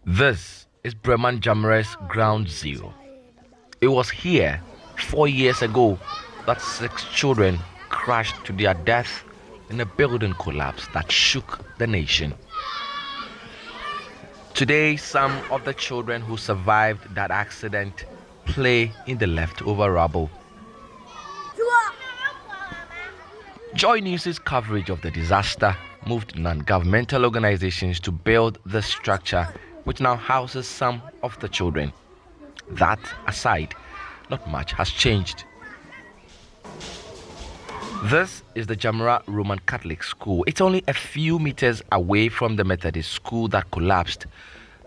This is Breman Jamre's ground zero. It was here 4 years ago that 6 children crashed to their death in a building collapse that shook the nation. Today, some of the children who survived that accident play in the leftover rubble. JoyNews' coverage of the disaster moved non-governmental organizations to build the structure which now houses some of the children. That aside, not much has changed. This is the Jamra Roman Catholic School. It's only a few meters away from the Methodist school that collapsed.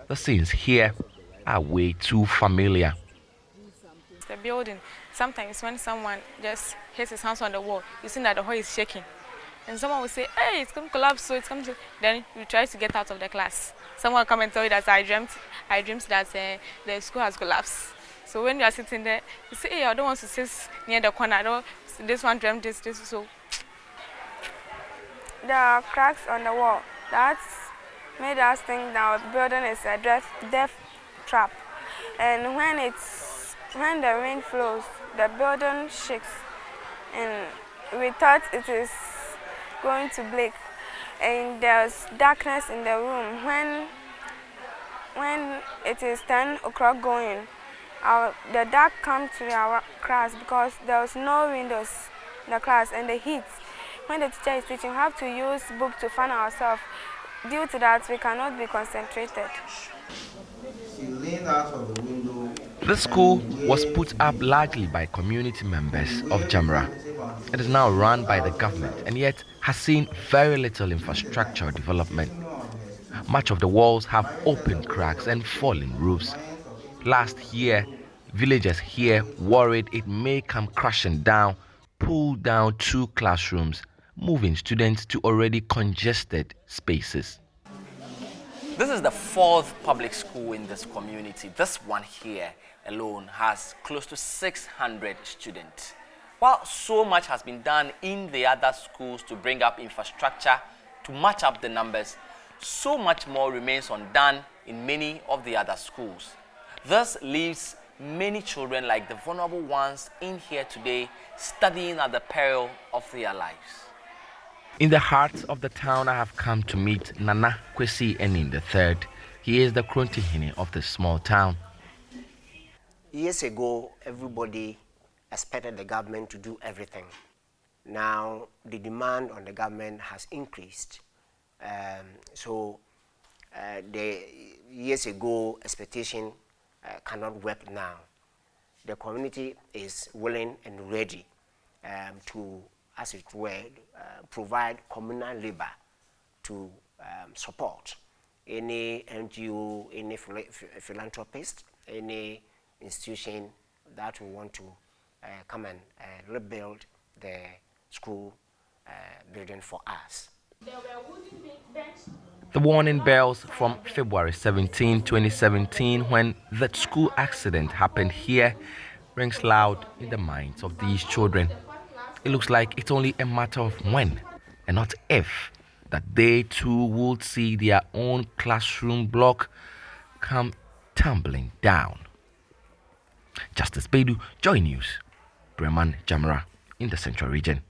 The scenes here are way too familiar. The building, sometimes when someone just hits his hands on the wall, you see that the wall is shaking. And someone will say, hey, it's going to collapse, so it's going to... Then you try to get out of the class. Someone will come and tell you that I dreamt that the school has collapsed. So when you are sitting there, you say, hey, I don't want to sit near the corner. This one dreamt this, so... The cracks on the wall, that's made us think that our building is a death trap. And when the wind flows, the building shakes. And we thought it is going to break. And there's darkness in the room. When it is 10 o'clock going, the dark comes to our class because there's no windows in the class and the heat. When the teacher is teaching, we have to use book to fan ourselves. Due to that, we cannot be concentrated. She leaned out of the window. The school was put up largely by community members of Jamra. It is now run by the government and yet has seen very little infrastructure development. Much of the walls have open cracks and fallen roofs. Last year, villagers here worried it may come crashing down, pull down 2 classrooms, moving students to already congested spaces. This is the 4th public school in this community. This one here alone has close to 600 students. While so much has been done in the other schools to bring up infrastructure to match up the numbers, so much more remains undone in many of the other schools. This leaves many children like the vulnerable ones in here today studying at the peril of their lives. In the heart of the town, I have come to meet Nana Kwesi Enin III. He is the Krontihini of this small town. Years ago, everybody expected the government to do everything. Now, the demand on the government has increased. The years ago expectation cannot work now. The community is willing and ready to, as it were, provide communal labor to support any NGO, any philanthropist, any institution that will want to come and rebuild the school building for us. The warning bells from February 17, 2017, when that school accident happened here, rings loud in the minds of these children. It looks like it's only a matter of when, and not if, that they too would see their own classroom block come tumbling down. Justice Bedu, JoyNews, Breman Jamra in the Central Region.